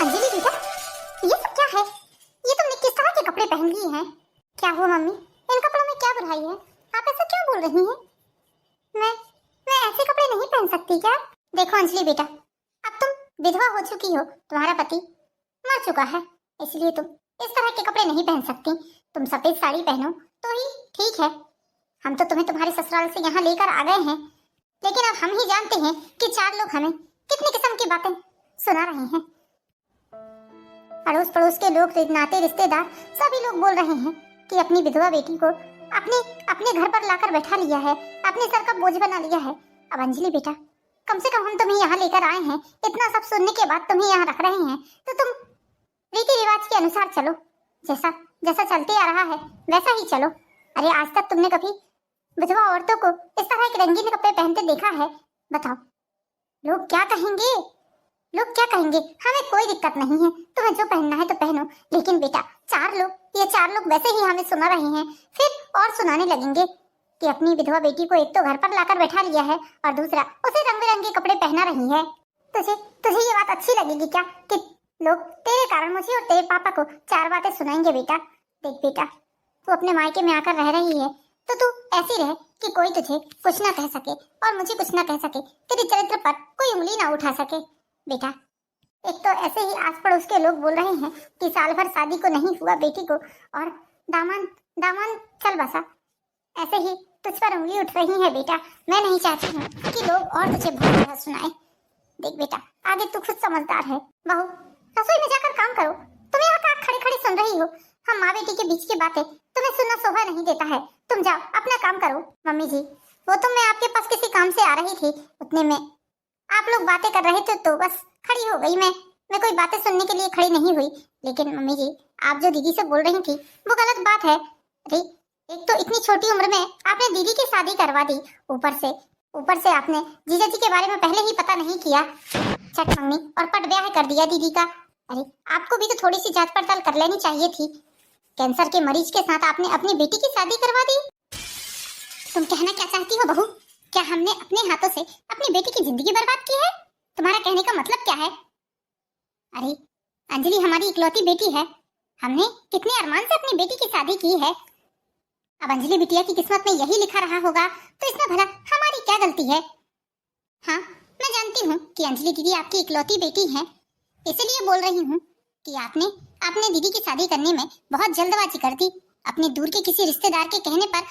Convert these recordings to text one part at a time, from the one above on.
अंजलि बेटा, ये सब क्या है? ये तुमने किस तरह के कपड़े पहन लिए हैं? क्या हुआ मम्मी? इन कपड़ों में क्या बुराई है? आप ऐसा क्यों बोल रही हैं? मैं ऐसे कपड़े नहीं पहन सकती क्या? देखो अंजलि बेटा, अब तुम विधवा हो चुकी हो, तुम्हारा पति मर चुका है, इसलिए तुम इस तरह के कपड़े नहीं पहन सकती। तुम सफेद साड़ी पहनो तो ही ठीक है। हम तो तुम्हें तुम्हारे ससुराल से यहाँ लेकर आ गए हैं, लेकिन अब हम ही जानते हैं कि चार लोग हमें कितनी किस्म की बातें सुना रहे हैं। अड़ोस पड़ोस के लोग, नाते रिश्तेदार सभी लोग बोल रहे हैं कि अपनी विधवा बेटी को अपने घर पर लाकर बैठा लिया है, अपने सर का बोझ बना लिया है। अब अंजलि बेटा, कम से कम हम तुम्हें यहाँ लेकर आए हैं, इतना सब सुनने के बाद तुम्हें यहाँ रख रहे हैं, तो तुम रीति रिवाज के अनुसार चलो। जैसा जैसा चलते आ रहा है वैसा ही चलो। अरे आज तक तुमने कभी विधवा औरतों को इस तरह के रंगीन कपड़े पहनते देखा है? बताओ, लोग क्या कहेंगे? लोग क्या कहेंगे? हमें कोई दिक्कत नहीं है, तुम्हें जो पहनना है तो पहनो, लेकिन बेटा ये चार लोग वैसे ही हमें सुना रहे हैं, फिर और सुनाने लगेंगे कि अपनी विधवा बेटी को एक तो घर पर लाकर बैठा लिया है और दूसरा उसे रंग बिरंगे कपड़े पहना रही है। तुझे तुझे ये बात अच्छी लगेगी क्या कि लोग तेरे कारण मुझे और तेरे पापा को चार बातें सुनाएंगे? बेटा देख बेटा, तू अपने मायके में आकर रह रही है तो तू ऐसी रह कि कोई तुझे कुछ ना कह सके और मुझे कुछ ना कह सके, तेरे चरित्र पर कोई उंगली ना उठा सके। बेटा, एक तो ऐसे ही आस पड़ोस के लोग बोल रहे हैं कि साल भर शादी को नहीं हुआ बेटी को और दामन चल बसा, ऐसे ही तुझ पर उंगली उठ रही है। बेटा मैं नहीं चाहती हूँ कि लोग और तुझे बहुत ज्यादा सुनाए। देख बेटा, आगे तू खुद समझदार है। बहू, रसोई में जाकर काम करो, तुम यहाँ क्या खड़े खड़े सुन रही हो? हम माँ बेटी के बीच की बातें तुम्हें सुनना शोभा नहीं देता है, तुम जाओ अपना काम करो। मम्मी जी, वो तो मैं आपके पास किसी काम से आ रही थी, उतने में आप लोग बातें कर रहे थे तो बस खड़ी हो गई। मैं कोई बातें सुनने के लिए खड़ी नहीं हुई, लेकिन मम्मी जी आप जो दीदी से बोल रही थी वो गलत बात है। अरे एक तो इतनी छोटी उम्र में आपने दीदी की शादी करवा दी, ऊपर से आपने जीजा जी के बारे में पहले ही पता नहीं किया, चट मम्मी और पट ब्याह कर दिया दीदी का। अरे आपको भी तो थोड़ी सी जांच पड़ताल कर लेनी चाहिए थी। कैंसर के मरीज के साथ आपने अपनी बेटी की शादी करवा दी। तुम कहना क्या चाहती हो बहू? क्या हमने अपने हाथों से अपनी बेटी की जिंदगी बर्बाद की है? तुम्हारा कहने का मतलब क्या है? अरे अंजलि हमारी इकलौती बेटी है, हमने कितने अरमान से अपनी बेटी की शादी की है। अब अंजलि बिटिया की किस्मत में यही लिखा रहा होगा तो इसमें भला हमारी क्या गलती है? हाँ, मैं जानती हूँ कि अंजलि दीदी आपकी इकलौती बेटी है, इसलिए बोल रही हूँ कि आपने दीदी की शादी करने में बहुत जल्दबाजी कर दी। अपने दूर के किसी रिश्तेदार के कहने पर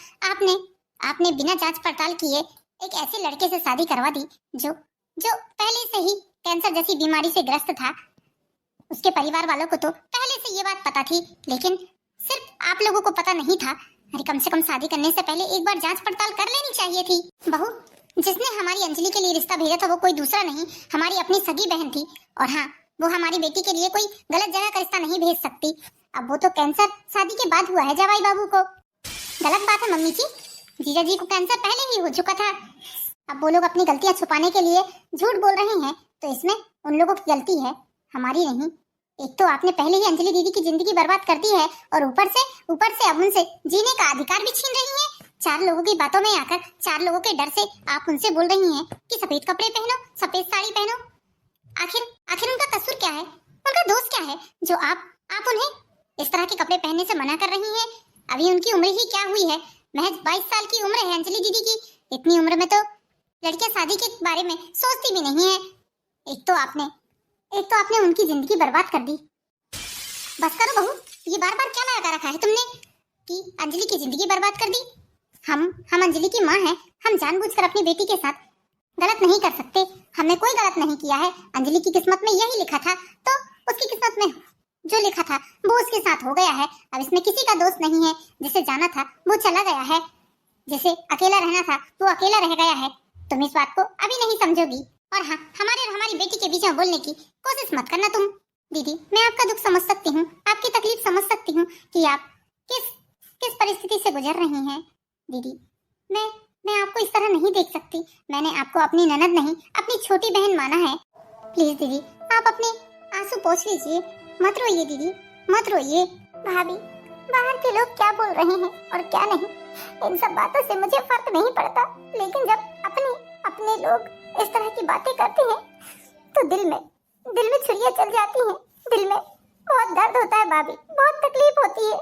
आपने बिना जांच पड़ताल किए एक ऐसे लड़के से शादी करवा दी जो पहले से ही कैंसर जैसी बीमारी से ग्रस्त था। उसके परिवार वालों को तो पहले से ये बात पता थी, लेकिन सिर्फ आप लोगों को पता नहीं था। अरे कम से कम शादी करने से पहले एक बार जांच पड़ताल कर लेनी चाहिए थी। बहू, जिसने हमारी अंजलि के लिए रिश्ता भेजा था वो कोई दूसरा नहीं, हमारी अपनी सगी बहन थी। और हाँ, वो हमारी बेटी के लिए कोई गलत जगह का रिश्ता नहीं भेज सकती। अब वो तो कैंसर शादी के बाद हुआ है जवाई बाबू को। गलत बात है मम्मी जी, जीजा जी को कैंसर पहले ही हो चुका था। अब वो लोग अपनी गलतियां छुपाने के लिए झूठ बोल रहे हैं, तो इसमें उन लोगों की गलती है, हमारी नहीं। एक तो आपने पहले ही अंजलि दीदी की जिंदगी बर्बाद कर दी है और ऊपर से अब उनसे जीने का अधिकार भी छीन रही हैं। चार लोगों की बातों में आकर, चार लोगों के डर से आप उनसे बोल रही हैं कि सफेद कपड़े पहनो, सफेद साड़ी पहनो। आखिर उनका कसूर क्या है? उनका दोष क्या है जो आप उन्हें इस तरह के कपड़े पहनने से मना कर रही हैं? अभी उनकी उम्र ही क्या हुई है, महज 22 साल की उम्र है अंजलि दीदी की। इतनी उम्र में तो लड़कियां शादी के बारे में सोचती भी नहीं है। एक तो आपने उनकी जिंदगी बर्बाद कर दी। बस करो बहू, ये बार बार क्या लगा रखा है तुमने कि अंजलि की जिंदगी बर्बाद कर दी? हम अंजलि की माँ हैं, हम जानबूझकर अपनी बेटी के साथ गलत नहीं कर सकते। हमने कोई गलत नहीं किया है, अंजलि की किस्मत में यही लिखा था तो उसकी किस्मत में जो लिखा था वो उसके साथ हो गया है। अब इसमें किसी का दोष नहीं है, जिसे जाना था वो चला गया है, जिसे अकेला रहना था वो अकेला रह गया है। तुम इस बात को अभी नहीं समझोगी। और हाँ, हमारे और हमारी बेटी के बीच में बोलने की कोशिश मत करना तुम। दीदी, मैं आपका दुख समझ सकती हूँ, आपकी तकलीफ समझ सकती हूँ कि आप किस परिस्थिति से गुजर रही हैं। दीदी, मैं आपको इस तरह नहीं देख सकती। मैंने आपको अपनी ननद नहीं, अपनी छोटी बहन माना है। प्लीज दीदी, आप अपने आंसू पोंछ लीजिए, मत रोइए दीदी, मत रोइए। भाभी, बाहर के लोग क्या बोल रहे हैं और क्या नहीं, इन सब बातों से मुझे फर्क नहीं पड़ता, लेकिन जब अपने लोग इस तरह की बातें करते हैं तो दिल में छुरियां चल जाती हैं। दिल में बहुत दर्द होता है भाभी, बहुत तकलीफ होती है।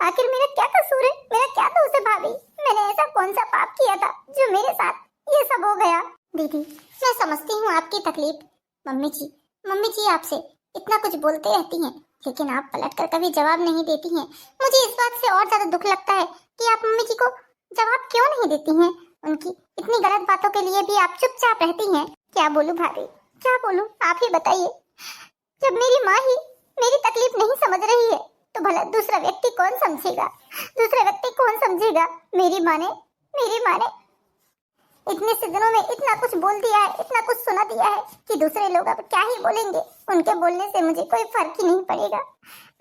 आखिर मेरा क्या कसूर है, मेरा क्या दोष है भाभी? मैंने ऐसा कौन सा पाप किया था जो मेरे साथ ये सब हो गया? दीदी, मैं समझती हूँ आपकी तकलीफ। मम्मी जी आपसे इतना कुछ बोलते रहती हैं, लेकिन आप पलटकर कभी जवाब नहीं देती हैं। मुझे इस बात से और ज्यादा दुख लगता है कि आप मम्मी जी को जवाब क्यों नहीं देती हैं। उनकी इतनी गलत बातों के लिए भी आप चुपचाप रहती हैं। क्या बोलूं भाभी, क्या बोलूं, आप ही बताइए। जब मेरी माँ ही मेरी तकलीफ नहीं समझ रही है तो भला दूसरा व्यक्ति कौन समझेगा? दूसरा व्यक्ति कौन समझेगा? मेरी माँ ने इतने से दिनों में इतना कुछ बोल दिया है, इतना कुछ सुना दिया है कि दूसरे लोग अब क्या ही बोलेंगे। उनके बोलने से मुझे कोई फर्क ही नहीं पड़ेगा।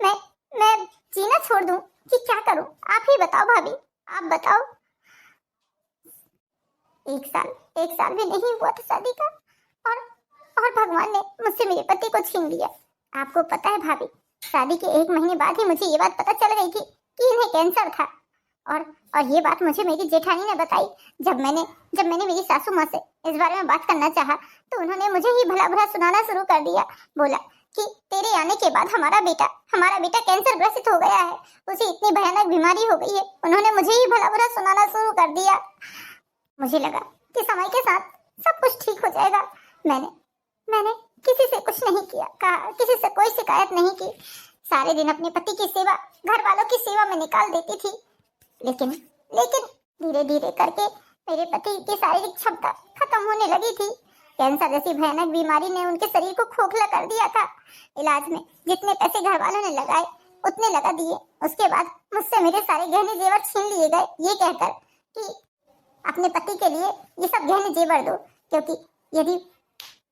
मैं जीना छोड़ दूं कि क्या करूं? आप ही बताओ भाभी, आप बताओ। एक साल भी नहीं हुआ था शादी का और भगवान ने मुझसे मेरे पति को छीन लिया। आपको पता है भाभी, शादी के 1 महीने बाद ही मुझे ये बात पता चल गई थी कि इन्हें कैंसर था। और ये बात मुझे मेरी जेठानी ने बताई। जब मैंने मेरी सासू माँ से इस बारे में बात करना चाहा तो उन्होंने मुझे ही भला भला सुनाना शुरू कर दिया। बोला कि तेरे आने के बाद हमारा बेटा कैंसर ग्रसित हो गया है, उसे इतनी भयानक बीमारी हो गई है। उन्होंने मुझे ही भला भला सुनाना शुरू कर दिया। मुझे लगा कि समय के साथ सब कुछ ठीक हो जाएगा। मैंने किसी से कुछ नहीं किया, कहा किसी से कोई शिकायत नहीं की। सारे दिन अपने पति की सेवा, घर वालों की सेवा में निकाल देती थी। लेकिन धीरे धीरे करके मेरे पति की शारीरिक क्षमता खत्म होने लगी थी। कैंसर जैसी भयानक बीमारी ने उनके शरीर को खोखला कर दिया था। इलाज में जितने पैसे घर वालों ने लगाए उतने लगा दिए। उसके बाद मुझसे मेरे सारे गहने जेवर छीन लिए गए, ये कहकर कि अपने पति के लिए ये सब गहने जेवर दो, क्योंकि यदि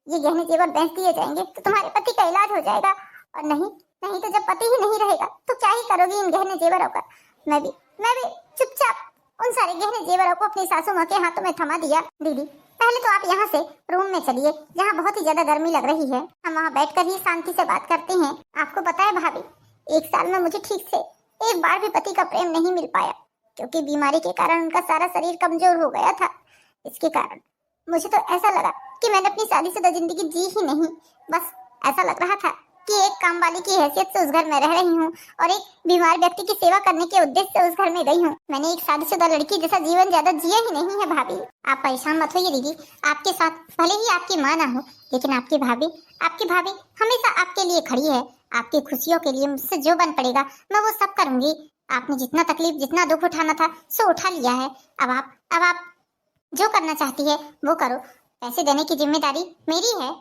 ये गहने जेवर बेच दिए जाएंगे तो तुम्हारे पति का इलाज हो जाएगा, और नहीं तो जब पति ही नहीं रहेगा तो क्या ही करोगी इन गहने जेवरों का। मैं भी चुपचाप उन सारे गहने जेवरों को अपनी सासू माँ के हाथों में थमा दिया। दीदी, पहले तो आप यहाँ से रूम में चलिए जहाँ बहुत ही ज्यादा गर्मी लग रही है। हम वहाँ बैठकर ही शांति से बात करते हैं। आपको पता है भाभी, 1 साल में मुझे ठीक से एक बार भी पति का प्रेम नहीं मिल पाया, क्योंकि बीमारी के कारण उनका सारा शरीर कमजोर हो गया था। इसके कारण मुझे तो ऐसा लगा कि मैंने अपनी शादीशुदा जिंदगी जी ही नहीं। बस ऐसा लग रहा था कि एक काम वाली की हैसियत से उस घर में रह रही हूँ और एक बीमार व्यक्ति की सेवा करने के उद्देश्य से उस घर में गई हूँ। मैंने एक शादीशुदा लड़की जैसा जीवन ज्यादा जिया ही नहीं है भाभी। आप परेशान मत होइए दीदी, आपके साथ भले ही आपकी माँ ना हो, लेकिन आपकी भाभी हमेशा आपके लिए खड़ी है। आपकी खुशियों के लिए मुझसे जो बन पड़ेगा मैं वो सब करूंगी। आपने जितना तकलीफ, जितना दुख उठाना था सो उठा लिया है। अब आप जो करना चाहती है वो करो। पैसे देने की जिम्मेदारी मेरी है।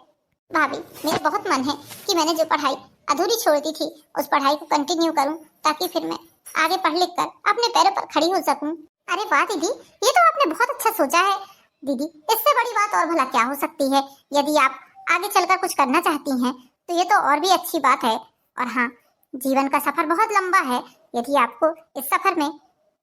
भाभी, मेरा बहुत मन है कि मैंने जो पढ़ाई अधूरी छोड़ दी थी उस पढ़ाई को कंटिन्यू करूं, ताकि फिर मैं आगे पढ़ लिख कर अपने पैरों पर खड़ी हो सकूं। अरे वाह दीदी, ये तो आपने बहुत अच्छा सोचा है। दीदी, इससे बड़ी बात और भला क्या हो सकती है? यदि आप आगे चलकर कुछ करना चाहती हैं तो ये तो और भी अच्छी बात है। और हाँ, जीवन का सफर बहुत लंबा है। यदि आपको इस सफर में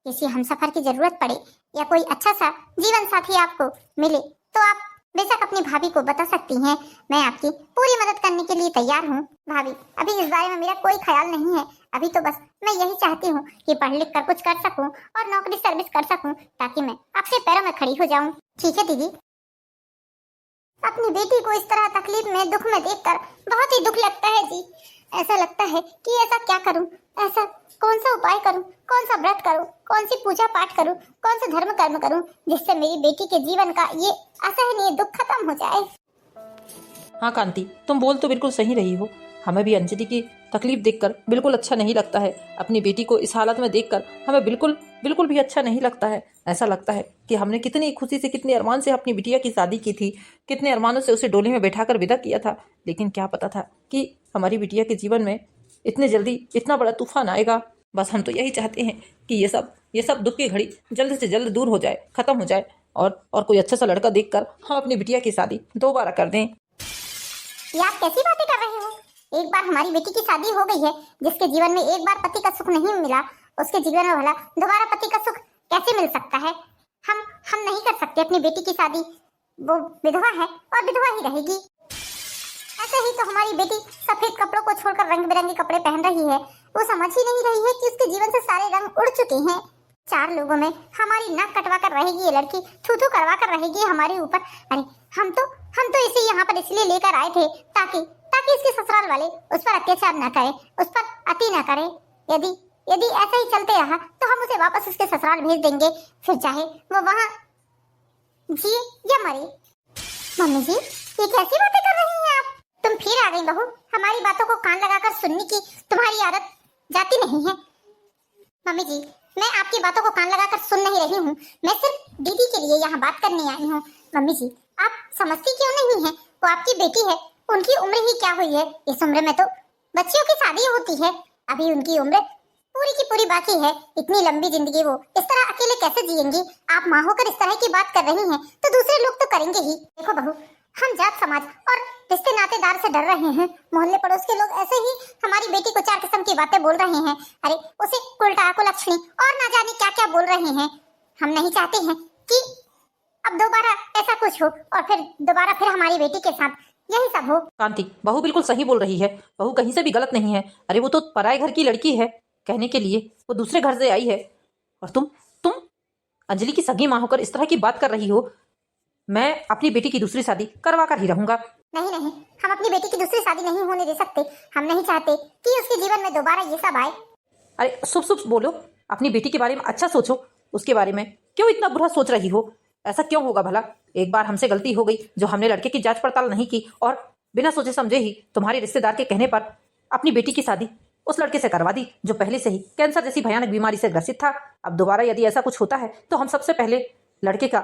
किसी हमसफर की जरूरत पड़े या कोई अच्छा सा जीवन साथी आपको मिले तो आप बेशक अपनी भाभी को बता सकती हैं। मैं आपकी पूरी मदद करने के लिए तैयार हूँ। भाभी, अभी इस बारे में मेरा कोई ख्याल नहीं है। अभी तो बस मैं यही चाहती हूँ कि पढ़ लिख कर कुछ कर सकूँ और नौकरी सर्विस कर सकूँ, ताकि मैं अपने पैरों में खड़ी हो जाऊँ। ठीक है दीदी। अपनी बेटी को इस तरह तकलीफ में, दुख में देखकर बहुत ही दुख लगता है जी। ऐसा लगता है कि ऐसा क्या करूं, ऐसा कौन सा उपाय करूं, कौन सा व्रत करूं, कौन सी पूजा पाठ करूं, कौन सा धर्म कर्म करूं, जिससे मेरी बेटी के जीवन का ये असहनीय दुख खत्म हो जाए। हाँ कांति, तुम बोल तो बिल्कुल सही रही हो। हमें भी अंजलि की तकलीफ देखकर बिल्कुल अच्छा नहीं लगता है। अपनी बेटी को इस हालत में देखकर हमें बिल्कुल भी अच्छा नहीं लगता है। ऐसा लगता है कि हमने कितनी खुशी से, कितने अरमान से अपनी बिटिया की शादी की थी, कितने अरमानों से उसे डोली में बैठाकर विदा किया था। लेकिन क्या पता था कि हमारी बिटिया के जीवन में इतने जल्दी इतना बड़ा तूफान आएगा। बस हम तो यही चाहते हैं कि ये सब दुख की घड़ी जल्द से जल्द दूर हो जाए, खत्म हो जाए, और कोई अच्छा सा लड़का देखकर हम अपनी बिटिया की शादी दोबारा कर दें। ये आप कैसी बातें कर रहे हो? एक बार हमारी बेटी की शादी हो गई है। जिसके जीवन में एक बार पति का सुख नहीं मिला, उसके जीवन में भला दोबारा पति का सुख कैसे मिल सकता है? हम नहीं कर सकते अपनी बेटी की शादी। वो विधवा है और विधवा ही रहेगी। ऐसे ही तो हमारी बेटी सफेद कपड़ों को छोड़कर रंग बिरंगे कपड़े पहन रही है। वो समझ ही नहीं रही है कि उसके जीवन से सारे रंग उड़ चुके हैं। 4 लोगों में हमारी नाक कटवा कर रहेगी ये लड़की, थू करवा कर रहेगी हमारे ऊपर। अरे हम तो इसे यहाँ पर इसलिए लेकर आए थे ताकि ताकि इसके ससुराल वाले उस पर अत्याचार न करें, उस पर अति न करें। यदि यदि ऐसा ही चलते रहा तो हम उसे वापस उसके ससुराल भेज देंगे, फिर चाहे वो वहाँ जिए या मरे। मम्मी जी, ये कैसी बातें कर रही हैं आप? तुम फिर आ गई बहू। हमारी बातों को कान लगाकर सुनने की तुम्हारी आदत जाती नहीं है। मम्मी जी, मैं आपकी बातों को कान लगाकर सुन नहीं रही हूँ, मैं सिर्फ दीदी के लिए यहाँ बात करने आई हूँ। मम्मी जी, आप समझती क्यों नहीं है? वो आपकी बेटी है, उनकी उम्र ही क्या हुई है? इस उम्र में तो बच्चियों की शादी होती है, अभी उनकी उम्र पूरी की पूरी बाकी है। इतनी लंबी जिंदगी वो इस तरह अकेले कैसे जिएंगी? आप माँ होकर इस तरह की बात कर रही हैं तो दूसरे लोग तो करेंगे ही। देखो बहू, हम जात समाज और रिश्ते नातेदार से डर रहे हैं। मोहल्ले पड़ोस के लोग ऐसे ही हमारी बेटी को 4 किस्म की बातें बोल रहे हैं। अरे उसे उल्टा कुलक्षणी और ना जाने क्या क्या बोल रहे हैं। हम नहीं चाहते हैं कि अब दोबारा ऐसा कुछ हो और फिर दोबारा फिर हमारी बेटी के साथ यही सब हो। कांति, बहू बिल्कुल सही बोल रही है। बहू कहीं से भी गलत नहीं है। अरे वो तो पराए घर की लड़की है, कहने के लिए वो दूसरे घर से आई है, और तुम अंजलि की सगी माँ होकर इस तरह की बात कर रही हो। मैं अपनी बेटी की दूसरी शादी करवा कर ही रहूंगा। नहीं नहीं, हम अपनी बेटी की दूसरी शादी नहीं होने दे सकते। हम नहीं चाहते कि उसके जीवन में दोबारा ये सब आए। अरे शुभ शुभ बोलो, अपनी बेटी के बारे में अच्छा सोचो। उसके बारे में क्यों इतना बुरा सोच रही हो? ऐसा क्यों होगा भला? एक बार हमसे गलती हो गई जो हमने लड़के की जांच पड़ताल नहीं की और बिना सोचे समझे ही तुम्हारे रिश्तेदार के कहने पर अपनी बेटी की शादी उस लड़के से करवा दी जो पहले से ही कैंसर जैसी भयानक बीमारी से ग्रसित था। अब दोबारा यदि ऐसा कुछ होता है तो हम सबसे पहले लड़के का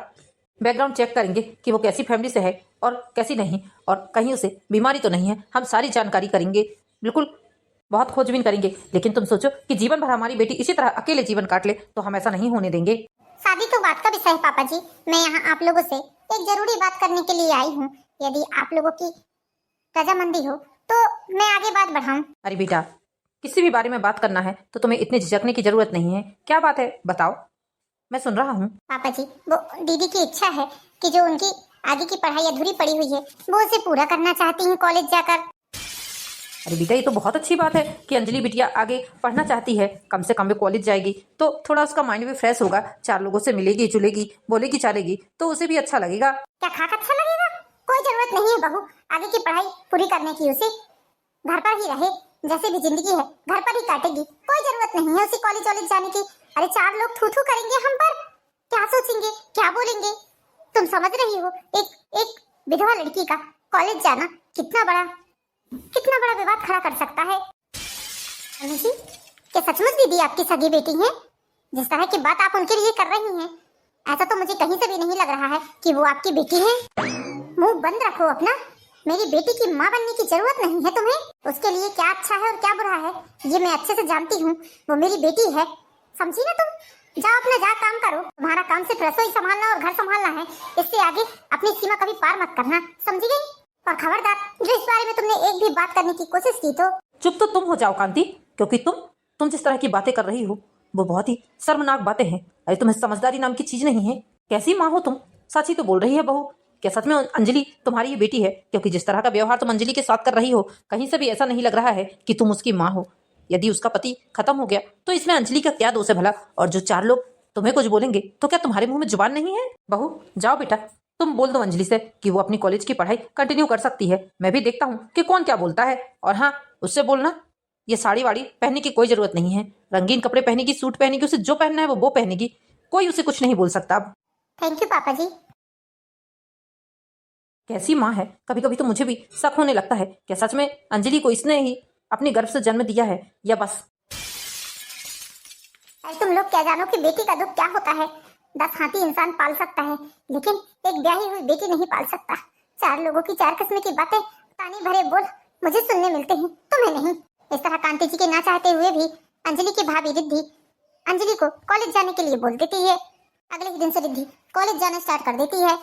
बैकग्राउंड चेक करेंगे कि वो कैसी फैमिली से है और कैसी नहीं, और कहीं उसे बीमारी तो नहीं है। हम सारी जानकारी करेंगे, बिल्कुल बहुत खोजबीन करेंगे। लेकिन तुम सोचो कि जीवन भर हमारी बेटी इसी तरह अकेले जीवन काट ले, तो हम ऐसा नहीं होने देंगे। शादी तो बात का विषय है पापा जी। मैं यहाँ आप लोगों से एक जरूरी बात करने के लिए आई हूँ। यदि आप लोगों की रजामंदी हो तो मैं आगे बात बढ़ाऊं। अरे बेटा, किसी भी बारे में बात करना है तो तुम्हें इतने झिझकने की जरूरत नहीं है। क्या बात है बताओ, मैं सुन रहा हूँ। पापा जी, वो दीदी की इच्छा है कि जो उनकी आगे की पढ़ाई अधूरी पड़ी हुई है वो उसे पूरा करना चाहती हैं कॉलेज जाकर। अरे बेटा, ये तो बहुत अच्छी बात है कि अंजलि बिटिया आगे पढ़ना चाहती है। कम से कम वो कॉलेज जाएगी तो थोड़ा उसका माइंड भी फ्रेश होगा, 4 लोगों से मिलेगी जुलेगी, बोलेगी चालेगी तो उसे भी अच्छा लगेगा। क्या खाक अच्छा लगेगा? कोई जरूरत नहीं है बहू आगे की पढ़ाई पूरी करने की। उसे घर पर ही रहे, जैसे भी जिंदगी है घर पर ही काटेगी। कोई जरूरत नहीं है उसे कॉलेज वॉलेज जाने की। अरे 4 लोग थू थू करेंगे हम पर, क्या सोचेंगे, क्या बोलेंगे? तुम समझ रही हो, एक विधवा लड़की का कॉलेज जाना कितना बड़ा विवाद खड़ा कर सकता है। अनु जी, क्या सचमुच दीदी आपकी सगी बेटी है? जिस तरह की बात आप उनके लिए कर रही हैं, ऐसा तो मुझे कहीं से भी नहीं लग रहा है कि वो आपकी बेटी है। मुंह बंद रखो अपना। मेरी बेटी की माँ बनने की जरूरत नहीं है तुम्हें। उसके लिए क्या अच्छा है और क्या बुरा है ये मैं अच्छे से जानती हूँ। वो मेरी बेटी है, समझी ना तुम? जाओ अपना काम करो। तुम्हारा काम सिर्फ रसोई संभालना और घर संभालना है। इससे आगे अपनी सीमा कभी पार मत करना, समझी गई? और खबरदार, जो इस बारे में तुमने एक भी बात करने की कोशिश की तो चुप तो तुम हो जाओ कांति, क्योंकि तुम जिस तरह की बातें कर रही हो वो बहुत ही शर्मनाक बातें हैं। अरे तुम्हें समझदारी नाम की चीज नहीं है। कैसी माँ हो तुम? सच ही तो बोल रही है बहू। क्या सच में अंजलि तुम्हारी ये बेटी है? क्योंकि जिस तरह का व्यवहार तुम अंजलि के साथ कर रही हो, कहीं से भी ऐसा नहीं लग रहा है कि तुम उसकी माँ हो। यदि उसका पति खत्म हो गया तो इसमें अंजलि का क्या दोष है भला? और जो 4 लोग तुम्हें कुछ बोलेंगे तो क्या तुम्हारे मुंह में जुबान नहीं है? बहू जाओ बेटा, तुम बोल दो अंजलि से कि वो अपनी कॉलेज की पढ़ाई कंटिन्यू कर सकती है। मैं भी देखता हूँ कि कौन क्या बोलता है। और हाँ, उससे बोलना ये साड़ी वाड़ी पहनने की कोई जरूरत नहीं है। रंगीन कपड़े पहनेगी, सूट पहनेगी, उसे जो पहनना है वो पहनेगी। कोई उसे कुछ नहीं बोल सकता। अब थैंक यू पापा जी। कैसी माँ है? कभी कभी तो मुझे भी शक होने लगता है, क्या सच में अंजलि को इसने ही अपने गर्भ से जन्म दिया है या बस? अरे तुम लोग क्या जानो कि बेटी का दुख क्या होता है। 10 हाथी इंसान पाल सकता है लेकिन एक ब्याही हुई बेटी नहीं पाल सकता। 4 लोगों की 4 किस्म की बातें, ताने भरे बोल मुझे सुनने मिलते हैं, तुम्हें नहीं। इस तरह कांति जी के ना चाहते हुए भी अंजलि की भाभी रिद्धि अंजलि को कॉलेज जाने के लिए बोल देती है। अगले ही दिन से रिद्धि कॉलेज जाना स्टार्ट कर देती है।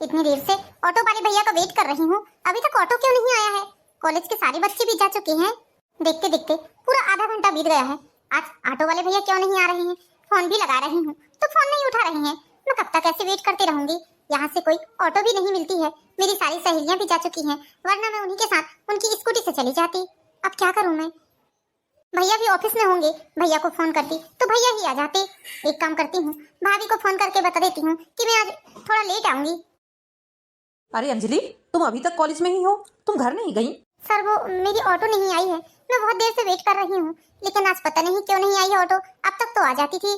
इतनी देर से ऑटो वाले भैया का वेट कर रही हूँ, अभी तक ऑटो क्यों नहीं आया है? कॉलेज के सारे बच्चे भी जा चुके हैं। देखते देखते पूरा आधा घंटा बीत गया है। आज ऑटो वाले भैया क्यों नहीं आ रहे हैं? फोन भी लगा रही हूँ तो फोन नहीं उठा रहे हैं। मैं कब तक ऐसे वेट करती रहूंगी? यहाँ से कोई ऑटो भी नहीं मिलती है। मेरी सारी सहेलियां भी जा चुकी हैं, वरना मैं उन्हीं के साथ उनकी स्कूटी से चली जाती। अब क्या करूं मैं? भैया भी ऑफिस में होंगे, भैया को फोन करती तो भैया ही आ जाते। एक काम करती हूँ, भाभी को फोन करके बता देती हूँ कि मैं आज थोड़ा लेट आऊंगी। अरे अंजलि, तुम अभी तक कॉलेज में ही हो, तुम घर नहीं गई? सर वो मेरी ऑटो नहीं आई है, मैं बहुत देर से वेट कर रही हूँ, लेकिन आज पता नहीं क्यों नहीं आई है ऑटो। अब तक तो आ जाती थी।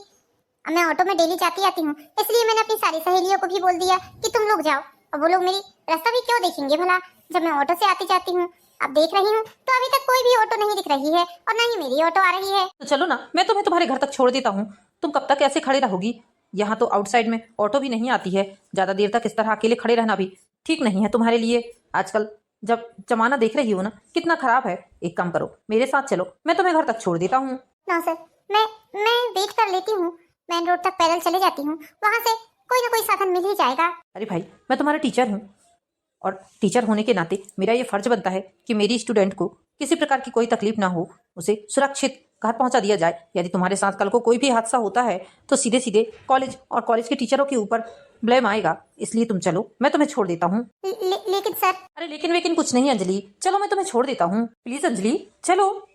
अब मैं ऑटो में डेली जाती आती हूँ, इसलिए मैंने अपनी सारी सहेलियों को भी बोल दिया कि तुम लोग जाओ। अब वो लोग मेरी रास्ता भी क्यों देखेंगे भला, जब मैं ऑटो से आती जाती हूँ। अब देख रही हूँ तो अभी तक कोई भी ऑटो नहीं दिख रही है और ना ही मेरी ऑटो आ रही है। तो चलो ना, मैं तुम्हें तुम्हारे घर तक छोड़ देता हूँ। तुम कब तक ऐसे खड़े रहोगी? यहाँ तो आउटसाइड में ऑटो भी नहीं आती है। ज्यादा देर तक इस तरह अकेले खड़े रहना भी ठीक नहीं है तुम्हारे लिए। आजकल जब जमाना देख रही हो ना कितना खराब है। एक काम करो, मेरे साथ चलो, मैं तुम्हें घर तक छोड़ देता हूँ। ना सर, मैं वेट कर लेती हूँ, मेन रोड तक पैदल चले जाती हूँ, वहाँ से कोई ना कोई साधन मिल ही जाएगा। अरे भाई, मैं तुम्हारा टीचर हूँ और टीचर होने के नाते मेरा ये फर्ज बनता है कि मेरी स्टूडेंट को किसी प्रकार की कोई तकलीफ ना हो, उसे सुरक्षित घर पहुंचा दिया जाए। यदि तुम्हारे साथ कल को कोई भी हादसा होता है तो सीधे सीधे कॉलेज और कॉलेज के टीचरों के ऊपर ब्लेम आएगा। इसलिए तुम चलो, मैं तुम्हें छोड़ देता हूँ। लेकिन सर। अरे लेकिन कुछ नहीं अंजलि, चलो मैं तुम्हें छोड़ देता हूँ। प्लीज अंजलि चलो,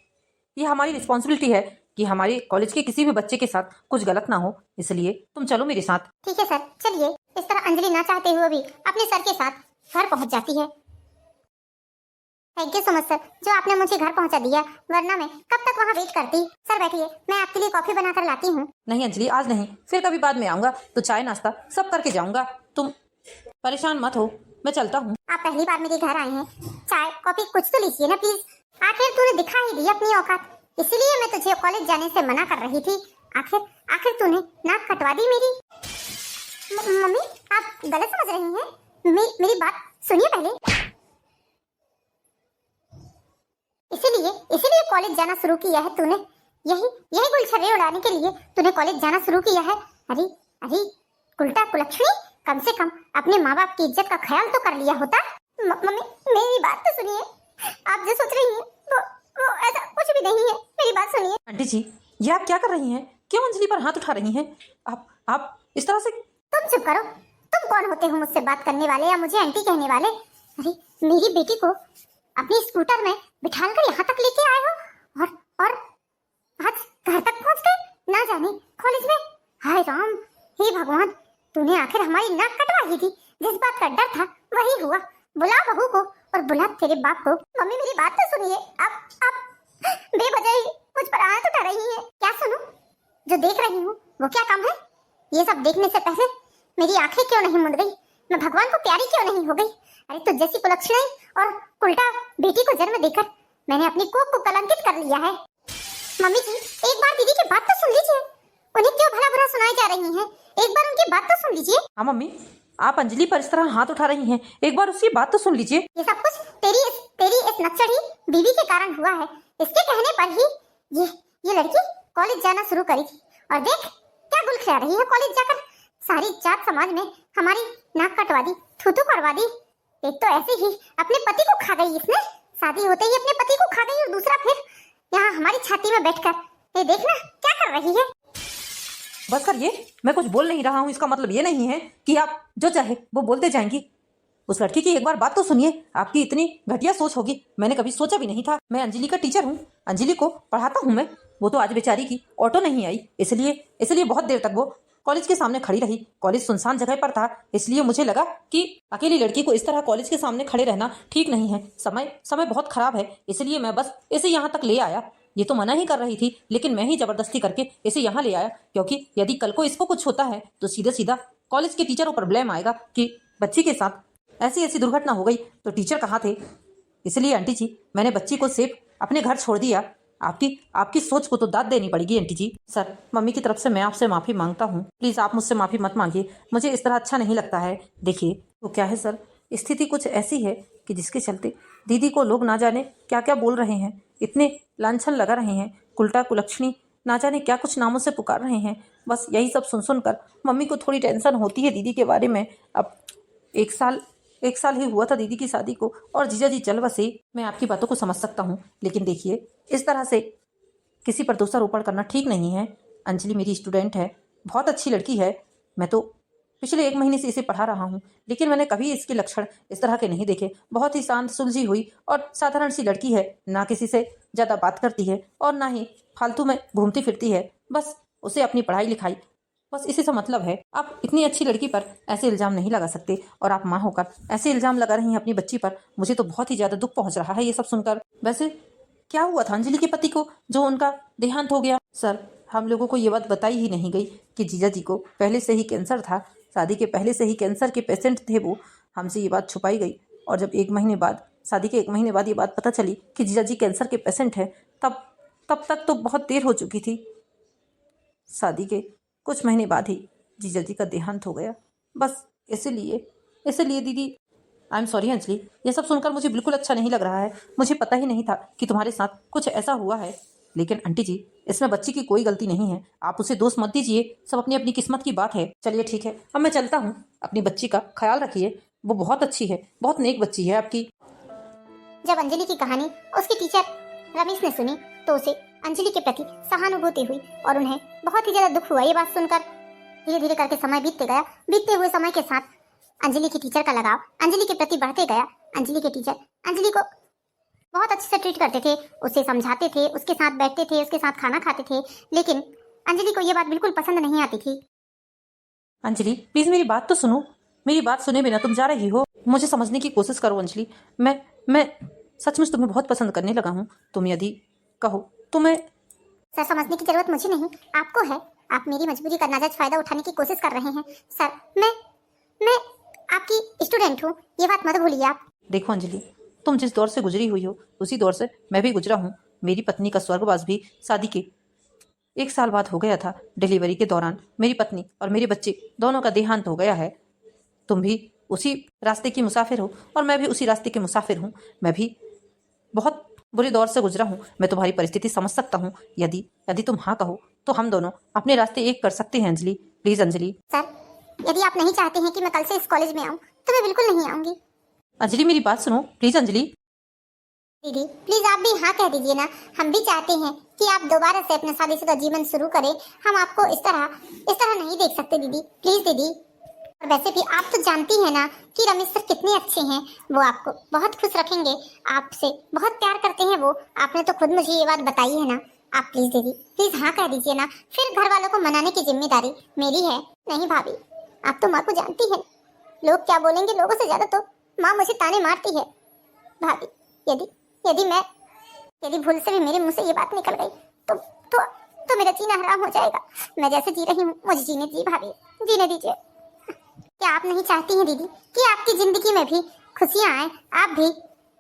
ये हमारी रिस्पॉन्सिबिलिटी है कि हमारे कॉलेज के किसी भी बच्चे के साथ कुछ गलत ना हो, इसलिए तुम चलो मेरे साथ। ठीक है सर, चलिए। इस तरह अंजलि ना चाहते हुए भी अपने सर के साथ घर पहुंच जाती है। Thank you so much sir, जो आपने मुझे घर पहुंचा दिया, वरना मैं कब तक वहाँ वेट करती। सर बैठिए, मैं आपके लिए कॉफी बनाकर लाती हूँ। नहीं अंजलि, आज नहीं, फिर कभी बाद में आऊंगा तो चाय नाश्ता सब करके जाऊंगा। तुम परेशान मत हो, मैं चलता हूँ। आप पहली बार मेरे घर आए हैं, चाय कॉफी कुछ तो लीजिए ना प्लीज। आखिर तूने दिखा ही दी अपनी औकात, इसलिए मैं तुझे कॉलेज जाने से मना कर रही थी। आखिर तूने नाक कटवा दी मेरी। मम्मी आप गलत समझ रही हैं, मेरी बात सुनिए पहले। इसीलिए कॉलेज जाना शुरू किया है तूने, यही गुलछर्रे उड़ाने के लिए तूने कॉलेज जाना शुरू किया है। अरे उल्टा कुलक्षणी, कम से कम अपने माँ बाप की इज्जत का ख्याल तो कर लिया होता। मम्मी मेरी बात तो सुनिए, आप जो सोच रही हैं वो ऐसा कुछ भी नहीं है, मेरी बात सुनिए। आंटी जी, ये आप क्या कर रही हैं? क्यों अंजलि पर हाथ उठा रही हैं? आप इस तरह से। तुम चुप करो, तुम कौन होते हो मुझसे बात करने वाले या मुझे आंटी कहने वाले? अरे मेरी बेटी को अपनी स्कूटर में बिठाकर यहाँ तक लेके आए हो और आज घर तक पहुँच गए, ना जाने कॉलेज में। हाय राम, हे भगवान, तूने आखिर हमारी नाक कटवा ही थी। जिस बात का डर था वही हुआ। बुला बहू को और बुला तेरे बाप को। मम्मी मेरी बात तो सुनिए, आप बेवजह ही मुझ पर हाथ उठा रही हैं। क्या सुनूं? जो देख रही हूँ वो क्या काम है? ये सब देखने से पहले मेरी आंखें क्यों नहीं मुड़ गई? मैं भगवान को प्यारी क्यों नहीं हो गई? अरे तो जैसी कुलक्षणी और उल्टा बेटी को जन्म देकर मैंने अपनी कोख को कलंकित कर लिया है। मम्मी जी एक बार दीदी की बात तो सुन लीजिए, उन्हें क्यों भला बुरा सुनाई जा रही है, एक बार उनकी बात तो सुन लीजिए। हाँ मम्मी, आप अंजलि पर इस तरह हाथ उठा रही हैं, एक बार उसकी बात तो सुन लीजिए। ये सब कुछ तेरी इस नक्सड़ी बीवी के कारण हुआ है। इसके कहने पर ही ये लड़की कॉलेज जाना शुरू करी थी और देख क्या गुल खिला रही है कॉलेज जाकर। सारी जात समाज में हमारी नाक कटवा दी, थूथू करवा दी। एक तो ऐसे ही अपने पति को खा गई इसने, शादी होते ही अपने पति को खा गई, और दूसरा फिर यहाँ हमारी छाती में बैठकर ये देखना क्या कर रही है। बस कर, ये मैं कुछ बोल नहीं रहा हूँ, इसका मतलब ये नहीं है कि आप जो चाहे वो बोलते जाएंगी। उस लड़की की एक बार बात तो सुनिए। आपकी इतनी घटिया सोच होगी मैंने कभी सोचा भी नहीं था। मैं अंजलि का टीचर हूँ, अंजलि को पढ़ाता हूँ मैं। वो तो आज बेचारी की ऑटो नहीं आई, इसलिए बहुत देर तक वो कॉलेज के सामने खड़ी रही। कॉलेज सुनसान जगह पर था, इसलिए मुझे लगा कि अकेली लड़की को इस तरह कॉलेज के सामने खड़े रहना ठीक नहीं है। समय बहुत खराब है, इसलिए मैं बस इसे यहाँ तक ले आया। ये तो मना ही कर रही थी, लेकिन मैं ही जबरदस्ती करके इसे यहाँ ले आया, क्योंकि यदि कल को इसको कुछ होता है तो सीधा कॉलेज के टीचरों पर ब्लेम आएगा कि बच्ची के साथ ऐसी दुर्घटना हो गई तो टीचर कहाँ थे। इसलिए आंटी जी मैंने बच्ची को सेफ अपने घर छोड़ दिया। आपकी सोच को तो दाद देनी पड़ेगी आंटी जी। सर, मम्मी की तरफ से मैं आपसे माफ़ी मांगता हूँ, प्लीज़ आप मुझसे माफ़ी मत मांगिए, मुझे इस तरह अच्छा नहीं लगता है। देखिए तो क्या है सर, स्थिति कुछ ऐसी है कि जिसके चलते दीदी को लोग ना जाने क्या क्या बोल रहे हैं, इतने लांछन लगा रहे हैं, उल्टा कुलक्षणी ना जाने क्या कुछ नामों से पुकार रहे हैं। बस यही सब सुन कर मम्मी को थोड़ी टेंशन होती है दीदी के बारे में। अब एक साल ही हुआ था दीदी की शादी को और जीजा जी चल बसे। मैं आपकी बातों को समझ सकता हूँ, लेकिन देखिए इस तरह से किसी पर दोषारोपण करना ठीक नहीं है। अंजलि मेरी स्टूडेंट है, बहुत अच्छी लड़की है। मैं तो पिछले 1 महीने से इसे पढ़ा रहा हूँ, लेकिन मैंने कभी इसके लक्षण इस तरह के नहीं देखे। बहुत ही शांत सुलझी हुई और साधारण सी लड़की है, ना किसी से ज़्यादा बात करती है और ना ही फालतू में घूमती फिरती है। बस उसे अपनी पढ़ाई लिखाई बस इसी से मतलब है। आप इतनी अच्छी लड़की पर ऐसे इल्ज़ाम नहीं लगा सकते, और आप माँ होकर ऐसे इल्ज़ाम लगा रही हैं अपनी बच्ची पर। मुझे तो बहुत ही ज़्यादा दुख पहुंच रहा है ये सब सुनकर। वैसे क्या हुआ था अंजलि के पति को जो उनका देहांत हो गया? सर, हम लोगों को ये बात बताई ही नहीं गई कि जीजा जी को पहले से ही कैंसर था। शादी के पहले से ही कैंसर के पेशेंट थे वो। हमसे ये बात छुपाई गई, और जब 1 महीने बाद, शादी के 1 महीने बाद ये बात पता चली कि जीजा जी कैंसर के पेशेंट हैं, तब तक तो बहुत देर हो चुकी थी। शादी के कुछ महीने बाद ही जीजा जी का देहांत हो गया। बस इसीलिए दीदी, आई एम सॉरी अंजलि, यह सब सुनकर मुझे बिल्कुल अच्छा नहीं लग रहा है। मुझे पता ही नहीं था कि तुम्हारे साथ कुछ ऐसा हुआ है। लेकिन आंटी जी, इसमें बच्ची की कोई गलती नहीं है, आप उसे दोष मत दीजिए। सब अपनी अपनी किस्मत की बात है। चलिए ठीक है, अब मैं चलता हूँ। अपनी बच्ची का ख्याल रखिए, वो बहुत अच्छी है, बहुत नेक बच्ची है आपकी। जब अंजलि की कहानी उसके टीचर रमेश ने सुनी तो उसे अंजलि के प्रति सहानुभूति हुई और उन्हें बहुत ही ज्यादा दुख हुआ ये बात सुनकर। धीरे धीरे करके समय बीतते गया। बीतते हुए समय के साथ अंजलि के टीचर का लगाव अंजलि के प्रति बढ़ते गया। अंजलि के टीचर अंजलि को बहुत अच्छे से ट्रीट करते थे, उसे समझाते थे, उसके साथ बैठते थे, उसके साथ खाना खाते थे। लेकिन अंजलि को ये बात बिल्कुल पसंद नहीं आती थी। अंजलि प्लीज मेरी बात तो सुनो। मेरी बात सुने बिना तुम जा रही हो। मुझे समझने की कोशिश करो अंजलि। मैं सचमुच तुम्हें बहुत पसंद करने लगा हूँ। तुम यदि कहो तो मैं। सर, समझने की जरूरत मुझे नहीं, आपको है। आप मेरी मजबूरी का नाजायज फायदा उठाने की कोशिश कर रहे हैं। सर, मैं आपकी स्टूडेंट हूँ, ये बात मत भूलिए आप। देखो अंजलि, तुम जिस दौर से गुजरी हुई हो उसी दौर से मैं भी गुजरा हूँ। मेरी पत्नी का स्वर्गवास भी शादी के 1 साल बाद हो गया था। डिलीवरी के दौरान मेरी पत्नी और मेरे बच्चे दोनों का देहांत हो गया है। तुम भी उसी रास्ते की मुसाफिर हो और मैं भी उसी रास्ते के मुसाफिर हूँ। मैं भी बहुत बुरे दौर से गुजरा हूँ। मैं तुम्हारी परिस्थिति समझ सकता हूँ। यदि तुम हाँ कहो तो हम दोनों अपने रास्ते एक कर सकते हैं अंजलि। प्लीज अंजलि। सर, यदि आप नहीं चाहते हैं कि मैं कल से इस कॉलेज में आऊँ तो मैं बिल्कुल नहीं आऊंगी। अंजलि मेरी बात सुनो प्लीज अंजलि। दीदी प्लीज आप भी हाँ कह दीजिए ना। हम भी चाहते हैं कि आप दोबारा से अपना शादीशुदा जीवन शुरू करें। हम आपको इस तरह नहीं देख सकते दीदी, प्लीज दीदी। और वैसे भी आप तो जानती हैं ना कि रमेश सर कितने अच्छे हैं। वो आपको बहुत खुश रखेंगे, आपसे बहुत प्यार करते हैं वो। आपने तो खुद मुझे ये बात बताई है ना। आप प्लीज दीदी, प्लीज हाँ कह दीजिए ना। फिर घर वालों को मनाने की जिम्मेदारी मेरी है। नहीं भाभी, आप तो माँ को जानती हैं, लोग क्या बोलेंगे। लोगों से ज्यादा तो माँ मुझे ताने मारती है। भाभी, यदि भूल से भी मेरे मुंह से ये बात निकल गई तो मेरा जीना हराम हो जाएगा। मैं जैसे जी रही हूँ मुझे जीने दीजिए भाभी, जीने दीजिए। क्या आप नहीं चाहती हैं दीदी कि आपकी जिंदगी में भी खुशियाँ आए, आप भी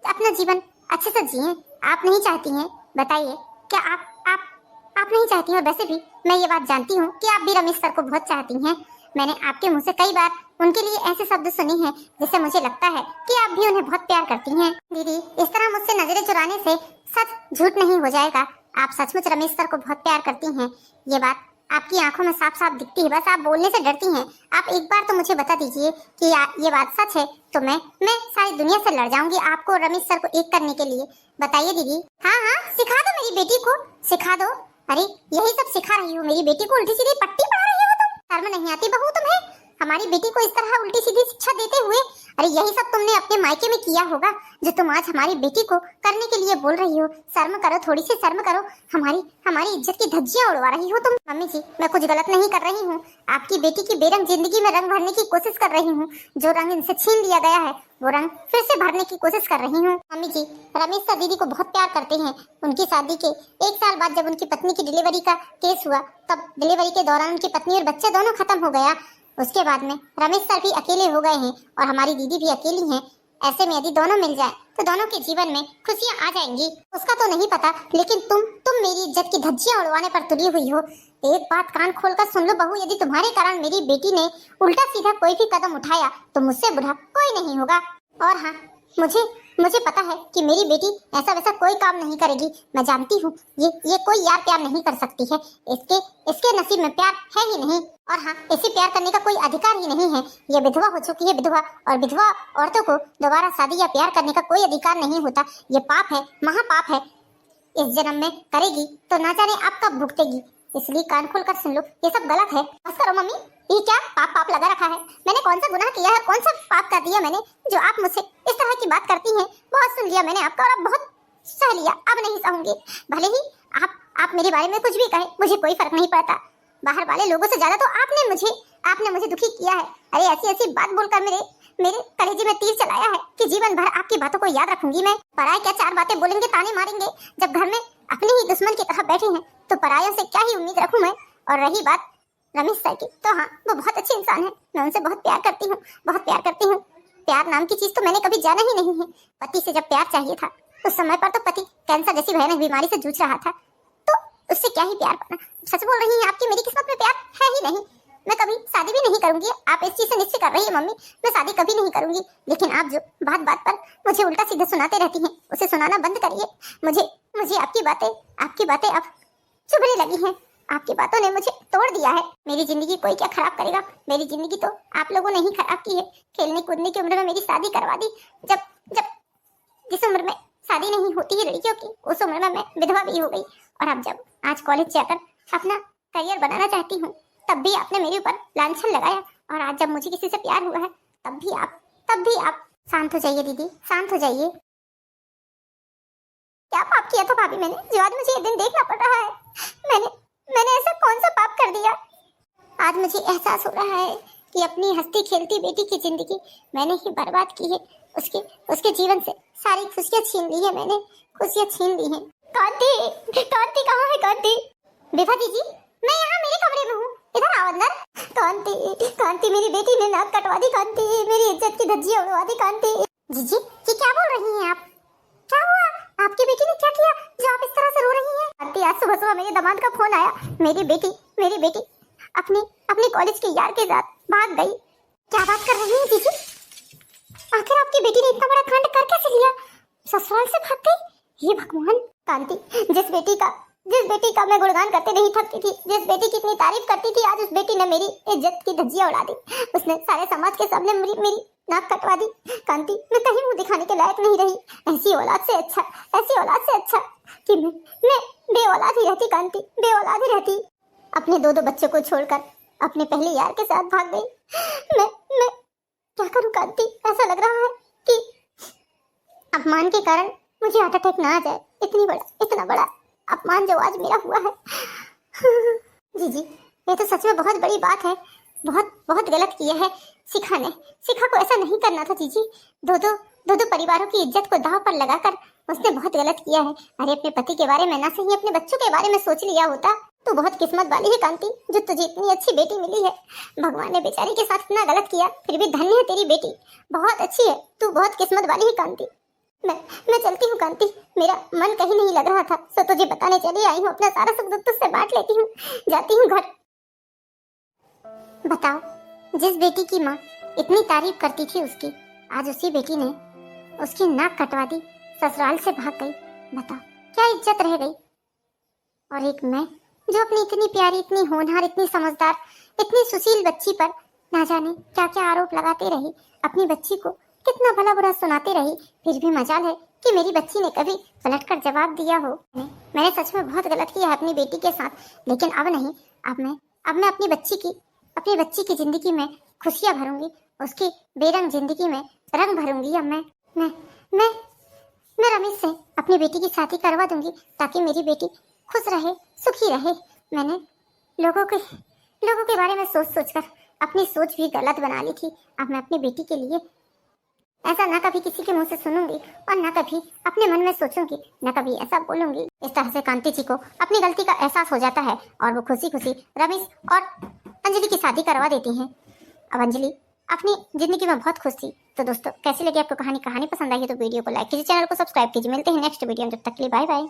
अपना जीवन अच्छे से जिएं? आप नहीं चाहती हैं? बताइए, क्या आप नहीं चाहती हैं? और वैसे भी मैं ये बात जानती हूँ कि आप भी रमेश सर को बहुत चाहती हैं। मैंने आपके मुंह से कई बार उनके लिए ऐसे शब्द सुने हैं जिससे मुझे लगता है कि आप भी उन्हें बहुत प्यार करती हैं। दीदी, इस तरह मुझसे नजरें चुराने से सच झूठ नहीं हो जाएगा। आप सचमुच रमेश सर को बहुत प्यार करती हैं, ये बात आपकी आंखों में साफ साफ दिखती है। बस आप बोलने से डरती हैं। आप एक बार तो मुझे बता दीजिए कि ये बात सच है तो मैं सारी दुनिया से लड़ जाऊंगी आपको और रमेश सर को एक करने के लिए। बताइए दीदी। हाँ, सिखा दो मेरी बेटी को, सिखा दो। अरे यही सब सिखा रही हो मेरी बेटी को, उल्टी सीधी पट्टी पढ़ा रही हो तुम। शर्म नहीं आती बहू तुम्हें हमारी बेटी को इस तरह उल्टी सीधी शिक्षा देते हुए? अरे यही सब तुमने अपने मायके में किया होगा जो तुम आज हमारी बेटी को करने के लिए बोल रही हो। शर्म करो, थोड़ी सी शर्म करो। हमारी इज्जत की धज्जियां उड़वा रही हो तुम। मम्मी जी, मैं कुछ गलत नहीं कर रही हूँ। आपकी बेटी की बेरंग जिंदगी में रंग भरने की कोशिश कर रही हूँ। जो रंग इनसे छीन लिया गया है वो रंग फिर से भरने की कोशिश कर रही हूँ। मम्मी जी, रमेश सर दीदी को बहुत प्यार करते हैं। उनकी शादी के 1 साल बाद जब उनकी पत्नी की डिलीवरी का केस हुआ, तब डिलीवरी के दौरान उनकी पत्नी और बच्चे दोनों खत्म हो गया। उसके बाद में रमेश सर भी अकेले हो गए हैं और हमारी दीदी भी अकेली हैं। ऐसे में यदि दोनों मिल जाए तो दोनों के जीवन में खुशियां आ जाएंगी। उसका तो नहीं पता, लेकिन तुम मेरी इज्जत की धज्जियां उड़वाने पर तुली हुई हो। एक बात कान खोलकर सुन लो बहू, यदि तुम्हारे कारण मेरी बेटी ने उल्टा सीधा कोई भी कदम उठाया तो मुझसे बुरा कोई नहीं होगा। और हाँ, मुझे पता है कि मेरी बेटी ऐसा वैसा कोई काम नहीं करेगी। मैं जानती हूँ ये कोई यार प्यार नहीं कर सकती है। इसके नसीब में प्यार है ही नहीं। और हाँ, इसे प्यार करने का कोई अधिकार ही नहीं है। ये विधवा हो चुकी है, विधवा। और विधवा औरतों को दोबारा शादी या प्यार करने का कोई अधिकार नहीं होता। ये पाप है, महापाप है। इस जन्म में करेगी तो ना जाने आप कब भुगतेगी। इसलिए कान खोलकर सुन लो, ये सब गलत है। बस करो मम्मी, ये क्या पाप लगा रखा है? मैंने कौन सा गुनाह किया है, कौन सा पाप कर दिया मैंने जो आप मुझसे इस तरह की बात करती हैं? बहुत सुन लिया मैंने आपका और अब बहुत सह लिया, अब नहीं सहूंगी। भले ही आप मेरे बारे में कुछ भी कहें, मुझे कोई फर्क नहीं पड़ता। बाहर वाले लोगों से ज्यादा तो आपने मुझे दुखी किया है। अरे ऐसी ऐसी बात बोलकर मेरे कलेजे में तीर चलाया है कि जीवन भर आपकी बातों को याद रखूंगी मैं। पराये क्या चार बातें बोलेंगे, ताने मारेंगे, जब घर में अपने ही दुश्मन की तरह बैठे हैं तो परायों से क्या ही उम्मीद रखूं मैं। और रही बात रमेश सर की, तो हाँ, वो बहुत अच्छे इंसान है, मैं उनसे बहुत प्यार करती हूँ, बहुत प्यार करती हूँ। प्यार नाम की चीज तो मैंने कभी जाना ही नहीं है। पति से जब प्यार चाहिए था उस समय पर तो पति कैंसर जैसी भयानक बीमारी से जूझ रहा था, तो उससे क्या ही प्यार पाना। सच बोल रही हैं, आपकी मेरी किस्मत में प्यार है ही नहीं। मैं कभी शादी भी नहीं करूंगी, आप इस चीज से निश्चय कर रही है मम्मी, मैं शादी कभी नहीं करूंगी। लेकिन आप जो बात बात पर मुझे उल्टा सीधा सुनाते रहती हैं, उसे सुनाना बंद करिए। मुझे आपकी बातें अब चुभने लगी हैं। आपकी बातों ने मुझे तोड़ दिया है। मेरी जिंदगी कोई क्या खराब करेगा, मेरी जिंदगी तो आप लोगों ने ही खराब की है। खेलने कूदने की उम्र में मेरी शादी करवा दी। जब जिस उम्र में शादी नहीं होती है लड़कियों की, उस उम्र में मैं विधवा भी हो गई। और अब जब आज कॉलेज जाकर अपना करियर बनाना चाहती हूँ, तब भी आपने मेरे ऊपर लांछन लगाया। और आज जब मुझे किसी से प्यार हुआ है, तब भी आप शांत हो जाइए दीदी, शांत हो जाइए। क्या पाप किया था भाभी मैंने, जो आज मुझे ये दिन देखना पड़ रहा है। मैंने ऐसा कौन सा पाप कर दिया? आज मुझे एहसास हो रहा है कि अपनी हंसती खेलती बेटी की जिंदगी मैंने ही बर्बाद की है। उसके जीवन से सारी खुशियां छीन ली है मैंने, खुशियां छीन ली हैं। कांति कहाँ है कांति? विभा दीदी, मैं यहाँ मेरे कमरे में हूँ, इधर आओ अंदर। कांति मेरी बेटी ने नाक कटवा दी। कांति मेरी इज्जत की धज्जियां उड़वा दी। कांति जीजी, ये क्या बोल रही हैं आप? क्या हुआ? आपकी बेटी ने क्या किया जो आप इस तरह से रो रही हैं? कांति, आज सुबह मेरे दामाद का फोन आया। मेरी बेटी अपने कॉलेज के यार के साथ भाग गई। क्या बात कर रही हैं जीजी? आखिर आपकी बेटी ने इतना बड़ा कांड कर कैसे लिया? ससुराल से भाग गई? हे भगवान! कांति, जिस बेटी का मैं गुणगान करते नहीं थकती थी, जिस बेटी की इतनी तारीफ करती थी, आज उस बेटी ने मेरी इज्जत की धज्जियां उड़ा दी। उसने सारे समाज के सामने मेरी नाक कटवा दी। कांति, मैं कहीं मुंह दिखाने के लायक नहीं रही। ऐसी औलाद से अच्छा कि मैं बेऔलाद ही रहती। कांति, बेऔलाद ही रहती। अपने दो बच्चों को छोड़कर अपने पहले यार के साथ भाग गई। मैं क्या करूं कांति? ऐसा लग रहा है कि अपमान के कारण मुझे हार्ट अटैक ना आ जाए। इतना बड़ा अपमान जो आज मेरा हुआ है। जी, ये तो सच में बहुत बड़ी बात है। बहुत गलत किया है शिखा को ऐसा नहीं करना था जीजी। दो परिवारों की इज्जत को दांव पर लगाकर उसने बहुत गलत किया है। अरे अपने पति के बारे में ना सही अपने बच्चों के बारे में सोच लिया होता तो बहुत किस्मत वाली है कांति, जो तुझे इतनी अच्छी बेटी मिली है। भगवान ने बेचारी के साथ इतना गलत किया, फिर भी धन्य है तेरी बेटी, बहुत अच्छी है तू, बहुत किस्मत वाली है कांति। मैं चलती हूँ कांति, मेरा मन कहीं नहीं लग रहा था, सो तुझे बताने चली आई हूँ। अपना सारा सुख दुख तुझसे बांट लेती हूँ, जाती हूँ घर। बताओ, जिस बेटी की माँ इतनी तारीफ करती थी उसकी, आज उसी बेटी ने उसकी नाक कटवा दी, ससुराल से भाग गई। बताओ क्या इज्जत रह गई? और एक मैं जो अपनी इतनी प्यारी, इतनी होनहार, इतनी समझदार, इतनी सुशील बच्ची पर ना जाने क्या क्या आरोप लगाते रही, अपनी बच्ची को कितना भला बुरा सुनाते रही। फिर भी मजाल है कि मेरी बच्ची ने कभी पलटकर जवाब दिया हो। मैंने सच में बहुत गलत किया है अपनी बेटी के साथ, लेकिन अब नहीं। अब मैं अपनी बच्ची की जिंदगी में खुशियां भरूंगी, उसकी बेरंग जिंदगी में रंग भरूंगी। अब मैं रमेश से अपनी बेटी की शादी करवा दूंगी ताकि मेरी बेटी खुश रहे, सुखी रहे। मैंने लोगों के बारे में सोचकर अपनी सोच भी गलत बना ली थी। अब मैं अपनी बेटी के लिए ऐसा ना कभी किसी के मुंह से सुनूंगी और ना कभी अपने मन में सोचूंगी, ना कभी ऐसा बोलूंगी। इस तरह से कांति जी को अपनी गलती का एहसास हो जाता है और वो खुशी खुशी रमेश और अंजलि की शादी करवा देती हैं। अब अंजलि अपनी जिंदगी में बहुत खुश थी। तो दोस्तों, कैसी लगी आपको कहानी पसंद आई है तो वीडियो को लाइक कीजिए, चैनल को सब्सक्राइब कीजिए। मिलते हैं नेक्स्ट वीडियो में, जब तक के लिए बाय बाय।